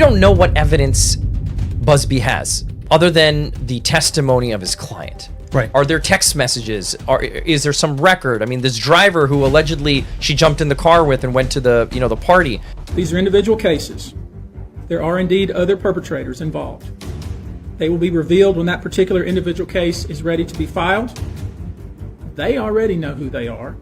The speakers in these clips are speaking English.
don't know what evidence Busby has other than the testimony of his client. Right. Are there text messages? Is there some record? I mean, this driver who allegedly she jumped in the car with and went to the the party. These are individual cases. There are indeed other perpetrators involved. They will be revealed when that particular individual case is ready to be filed. They already know who they are.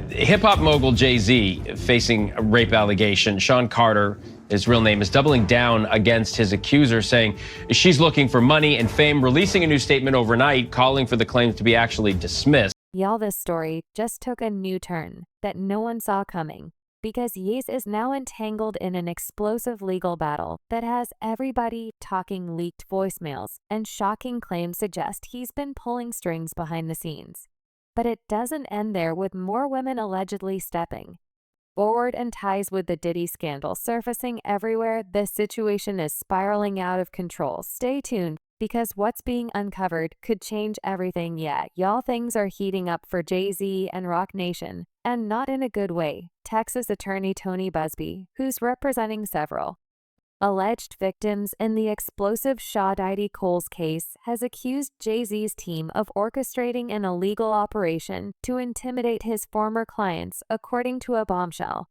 Hip-hop mogul Jay-Z facing a rape allegation. Sean Carter, his real name, is doubling down against his accuser, saying she's looking for money and fame, releasing a new statement overnight, calling for the claims to be actually dismissed. Y'all, this story just took a new turn that no one saw coming, because Yeez is now entangled in an explosive legal battle that has everybody talking leaked voicemails, and shocking claims suggest he's been pulling strings behind the scenes. But it doesn't end there, with more women allegedly stepping forward and ties with the Diddy scandal surfacing everywhere. This situation is spiraling out of control. Stay tuned, because what's being uncovered could change everything. Yeah, y'all, things are heating up for Jay-Z and Roc Nation, and not in a good way. Texas attorney Tony Busby, who's representing several alleged victims in the explosive Shaw Diddy Coles case, has accused Jay-Z's team of orchestrating an illegal operation to intimidate his former clients, according to a bombshell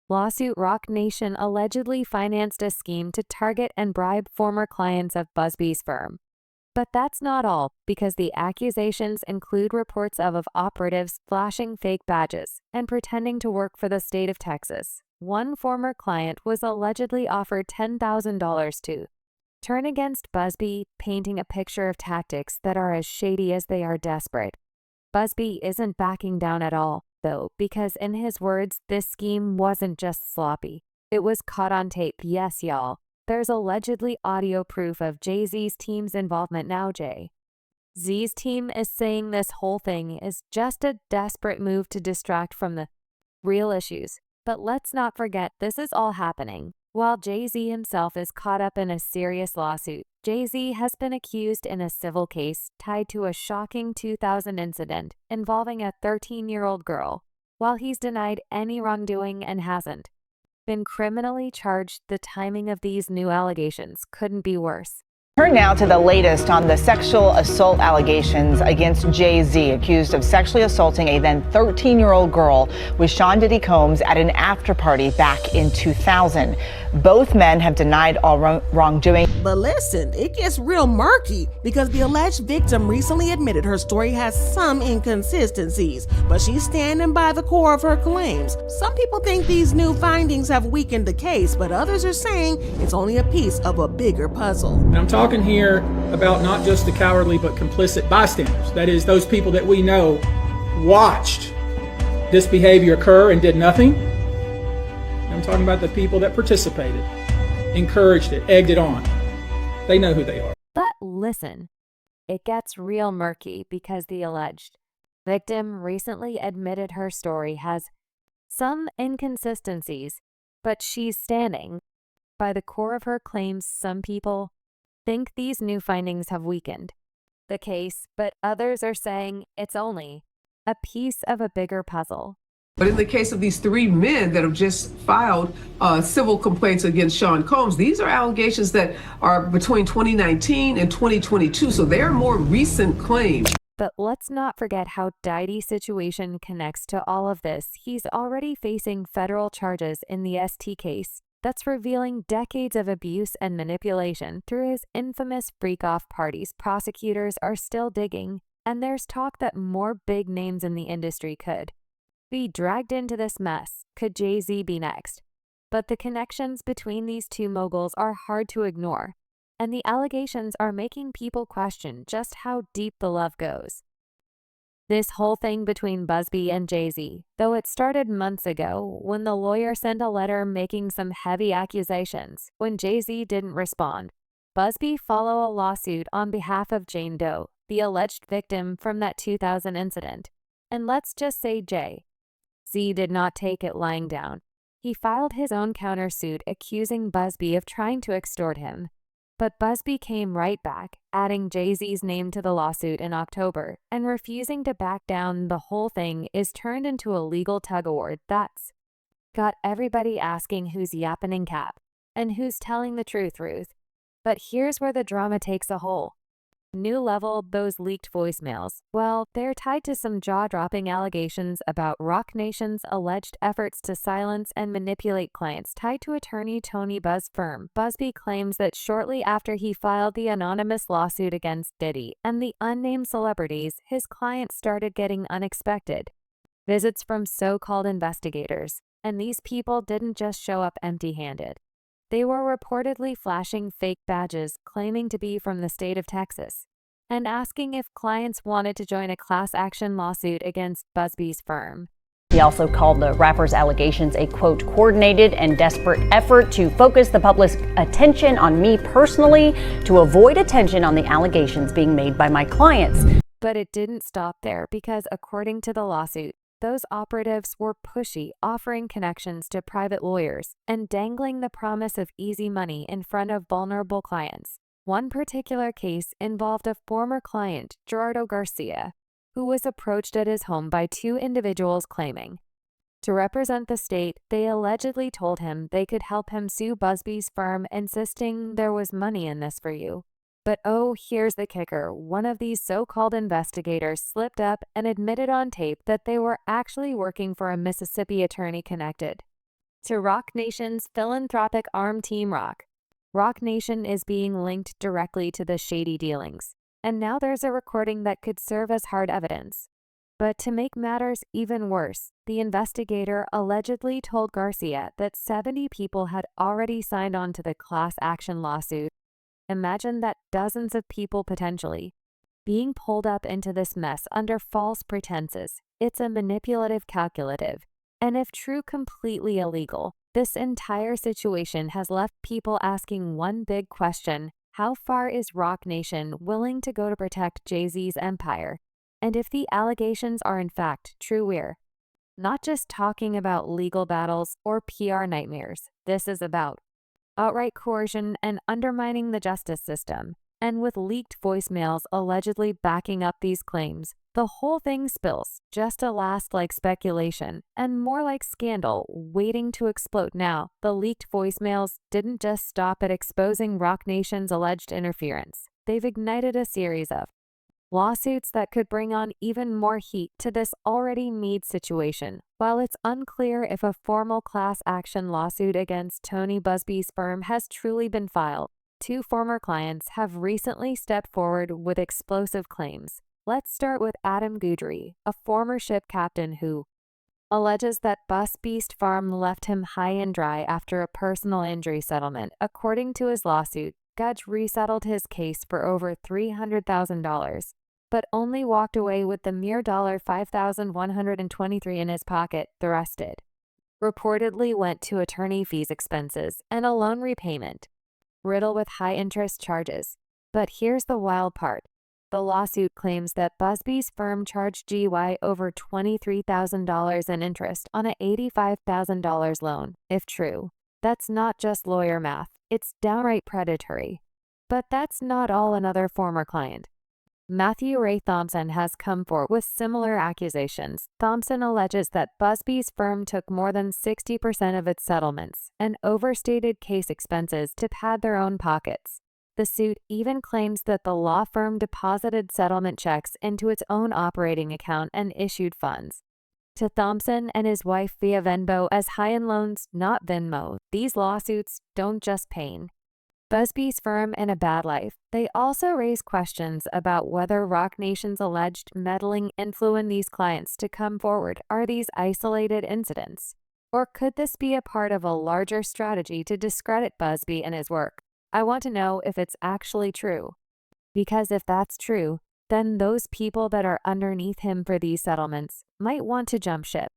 lawsuit. Roc Nation allegedly financed a scheme to target and bribe former clients of Busby's firm. But that's not all, because the accusations include reports of operatives flashing fake badges and pretending to work for the state of Texas. One former client was allegedly offered $10,000 to turn against Busby, painting a picture of tactics that are as shady as they are desperate. Busby isn't backing down at all, though, because in his words, this scheme wasn't just sloppy. It was caught on tape. Yes, y'all. There's allegedly audio proof of Jay-Z's team's involvement now. Jay-Z's team is saying this whole thing is just a desperate move to distract from the real issues. But let's not forget, this is all happening while Jay-Z himself is caught up in a serious lawsuit. Jay-Z has been accused in a civil case tied to a shocking 2000 incident involving a 13-year-old girl. While he's denied any wrongdoing and hasn't been criminally charged, the timing of these new allegations couldn't be worse. Turn now to the latest on the sexual assault allegations against Jay-Z, accused of sexually assaulting a then 13-year-old girl with Sean Diddy Combs at an after party back in 2000. Both men have denied all wrongdoing. But listen, it gets real murky, because the alleged victim recently admitted her story has some inconsistencies, but she's standing by the core of her claims. Some people think these new findings have weakened the case, but others are saying it's only a piece of a bigger puzzle. And I'm talking here about not just the cowardly but complicit bystanders. That is, those people that we know watched this behavior occur and did nothing. I'm talking about the people that participated, encouraged it, egged it on. They know who they are. But listen, it gets real murky, because the alleged victim recently admitted her story has some inconsistencies, but she's standing by the core of her claims. Some people think these new findings have weakened the case, but others are saying it's only a piece of a bigger puzzle. But in the case of these three men that have just filed civil complaints against Sean Combs, these are allegations that are between 2019 and 2022, so they're more recent claims. But let's not forget how Diddy's situation connects to all of this. He's already facing federal charges in the ST case that's revealing decades of abuse and manipulation through his infamous freak-off parties. Prosecutors are still digging, and there's talk that more big names in the industry could be dragged into this mess. Could Jay-Z be next? But the connections between these two moguls are hard to ignore, and the allegations are making people question just how deep the love goes. This whole thing between Busby and Jay-Z, though it started months ago when the lawyer sent a letter making some heavy accusations. When Jay-Z didn't respond, Busby followed a lawsuit on behalf of Jane Doe, the alleged victim from that 2000 incident. And let's just say Jay-Z did not take it lying down. He filed his own countersuit accusing Busby of trying to extort him. But Busby came right back, adding Jay-Z's name to the lawsuit in October, and refusing to back down. The whole thing is turned into a legal tug-of-war that's got everybody asking who's yapping in cap. and who's telling the truth, Ruth. But here's where the drama takes a whole new level. Those leaked voicemails, well, they're tied to some jaw-dropping allegations about Roc Nation's alleged efforts to silence and manipulate clients tied to attorney Tony Buzz's firm. Busby claims that shortly after he filed the anonymous lawsuit against Diddy and the unnamed celebrities, his clients started getting unexpected visits from so-called investigators. And these people didn't just show up empty-handed. They were reportedly flashing fake badges claiming to be from the state of Texas and asking if clients wanted to join a class action lawsuit against Busby's firm. He also called the rapper's allegations a, quote, coordinated and desperate effort to focus the public's attention on me personally to avoid attention on the allegations being made by my clients. But it didn't stop there because, according to the lawsuit, those operatives were pushy, offering connections to private lawyers and dangling the promise of easy money in front of vulnerable clients. One particular case involved a former client, Gerardo Garcia, who was approached at his home by two individuals claiming to represent the state. They allegedly told him they could help him sue Busby's firm, insisting there was money in this for you. But oh, here's the kicker. One of these so-called investigators slipped up and admitted on tape that they were actually working for a Mississippi attorney connected to Roc Nation's philanthropic arm, Team Roc. Roc Nation is being linked directly to the shady dealings, and now there's a recording that could serve as hard evidence. But to make matters even worse, the investigator allegedly told Garcia that 70 people had already signed on to the class action lawsuit. Imagine that, dozens of people potentially being pulled up into this mess under false pretenses. It's a manipulative calculative, and if true, completely illegal. This entire situation has left people asking one big question: how far is Roc Nation willing to go to protect Jay-Z's empire? And if the allegations are in fact true, we're not just talking about legal battles or PR nightmares. This is about outright coercion and undermining the justice system. And with leaked voicemails allegedly backing up these claims, the whole thing spills just to last like speculation and more like scandal waiting to explode. Now, the leaked voicemails didn't just stop at exposing Roc Nation's alleged interference. They've ignited a series of lawsuits that could bring on even more heat to this already mead situation. While it's unclear if a formal class action lawsuit against Tony Busby's firm has truly been filed, two former clients have recently stepped forward with explosive claims. Let's start with Adam Guidry, a former ship captain who alleges that Busby's farm left him high and dry after a personal injury settlement. According to his lawsuit, Gudge resettled his case for over $300,000, but only walked away with the mere $5,123 in his pocket. The rest reportedly went to attorney fees, expenses, and a loan repayment, riddled with high-interest charges. But here's the wild part. The lawsuit claims that Busby's firm charged GY over $23,000 in interest on a $85,000 loan. If true, that's not just lawyer math. It's downright predatory. But that's not all. Another former client, Matthew Ray Thompson, has come forward with similar accusations. Thompson alleges that Busby's firm took more than 60% of its settlements and overstated case expenses to pad their own pockets. The suit even claims that the law firm deposited settlement checks into its own operating account and issued funds to Thompson and his wife via Venmo as high-end loans, not Venmo. These lawsuits don't just paint Busby's firm in a bad light. They also raise questions about whether Roc Nation's alleged meddling influenced these clients to come forward. Are these isolated incidents, or could this be a part of a larger strategy to discredit Busby and his work? I want to know if it's actually true, because if that's true, then those people that are underneath him for these settlements might want to jump ship.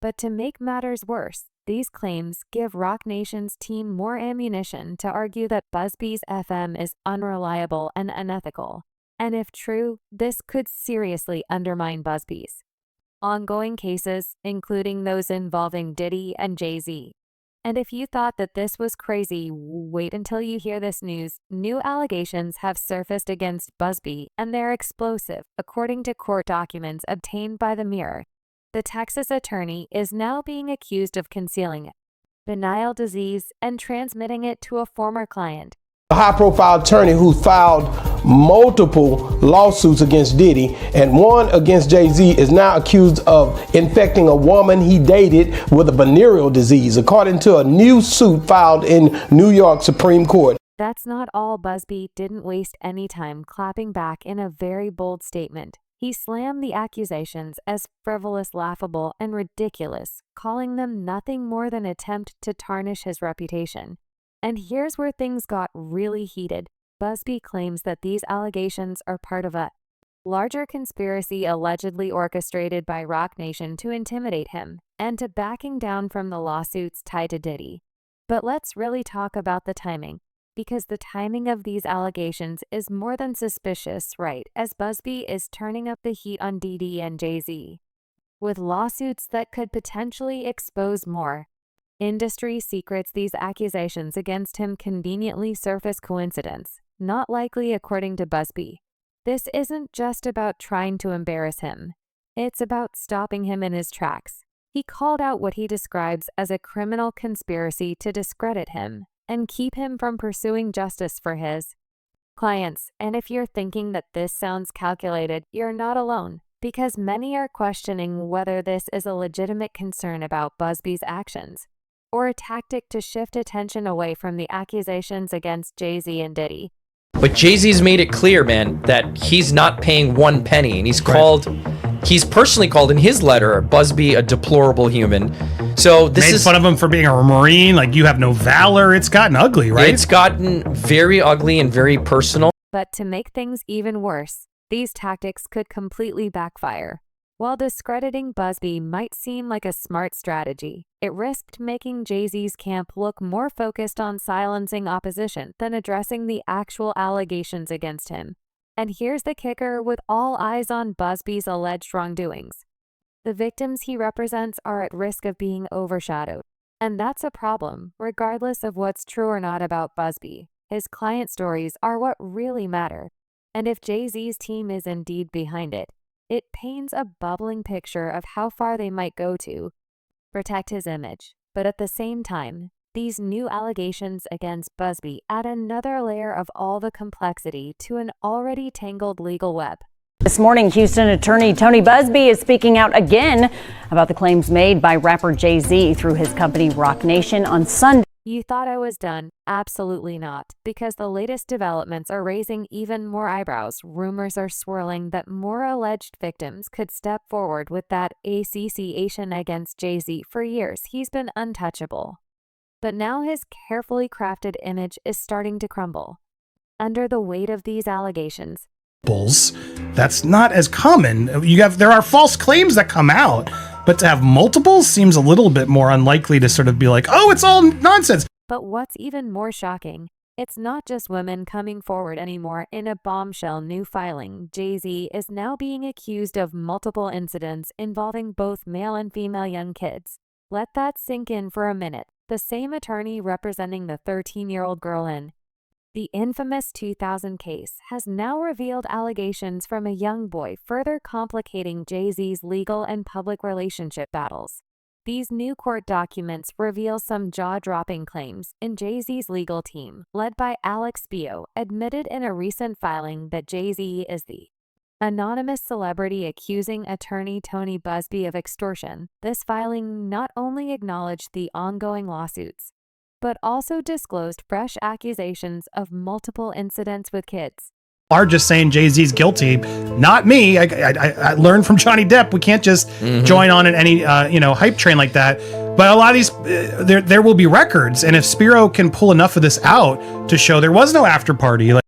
But to make matters worse, these claims give Roc Nation's team more ammunition to argue that Busby's FM is unreliable and unethical. And if true, this could seriously undermine Busby's ongoing cases, including those involving Diddy and Jay-Z. And if you thought that this was crazy, wait until you hear this news. New allegations have surfaced against Busby, and they're explosive. According to court documents obtained by the Mirror, the Texas attorney is now being accused of concealing venereal disease, and transmitting it to a former client. A high-profile attorney who filed multiple lawsuits against Diddy and one against Jay-Z is now accused of infecting a woman he dated with a venereal disease, according to a new suit filed in New York Supreme Court. That's not all. Busby didn't waste any time clapping back in a very bold statement. He slammed the accusations as frivolous, laughable, and ridiculous, calling them nothing more than an attempt to tarnish his reputation. And here's where things got really heated. Busby claims that these allegations are part of a larger conspiracy allegedly orchestrated by Roc Nation to intimidate him and to backing down from the lawsuits tied to Diddy. But let's really talk about the timing, because the timing of these allegations is more than suspicious, right, as Busby is turning up the heat on Diddy and Jay-Z, with lawsuits that could potentially expose more industry secrets. These accusations against him conveniently surface coincidence, not likely according to Busby. This isn't just about trying to embarrass him. It's about stopping him in his tracks. He called out what he describes as a criminal conspiracy to discredit him and keep him from pursuing justice for his clients. And if you're thinking that this sounds calculated, you're not alone, because many are questioning whether this is a legitimate concern about Busby's actions or a tactic to shift attention away from the accusations against Jay-Z and Diddy. But Jay-Z's made it clear, man, that he's not paying one penny, and he's personally called in his letter Busby a deplorable human. So this made fun of him for being a Marine, like you have no valor. It's gotten ugly, right? It's gotten very ugly and very personal. But to make things even worse, these tactics could completely backfire. While discrediting Busby might seem like a smart strategy, it risked making Jay-Z's camp look more focused on silencing opposition than addressing the actual allegations against him. And here's the kicker: with all eyes on Busby's alleged wrongdoings, the victims he represents are at risk of being overshadowed. And that's a problem, regardless of what's true or not about Busby. His client stories are what really matter. And if Jay-Z's team is indeed behind it, it paints a bubbling picture of how far they might go to protect his image. But at the same time, these new allegations against Busby add another layer of all the complexity to an already tangled legal web. This morning, Houston attorney Tony Busby is speaking out again about the claims made by rapper Jay-Z through his company Roc Nation on Sunday. You thought I was done? Absolutely not, because the latest developments are raising even more eyebrows. Rumors are swirling that more alleged victims could step forward with that accusation against Jay-Z. For years, he's been untouchable. But now his carefully crafted image is starting to crumble under the weight of these allegations. That's not as common. There are false claims that come out, but to have multiples seems a little bit more unlikely to sort of be like, oh, it's all nonsense. But what's even more shocking, it's not just women coming forward anymore. In a bombshell new filing, Jay-Z is now being accused of multiple incidents involving both male and female young kids. Let that sink in for a minute. The same attorney representing the 13-year-old girl in the infamous 2000 case has now revealed allegations from a young boy, further complicating Jay-Z's legal and public relationship battles. These new court documents reveal some jaw-dropping claims, and Jay-Z's legal team, led by Alex Spio, admitted in a recent filing that Jay-Z is the anonymous celebrity accusing attorney Tony Busby of extortion. This filing not only acknowledged the ongoing lawsuits, but also disclosed fresh accusations of multiple incidents with kids. Are just saying Jay-Z's guilty, not me. I learned from Johnny Depp. We can't just join on in any hype train like that. But a lot of these, there will be records, and if Spiro can pull enough of this out to show there was no after party, like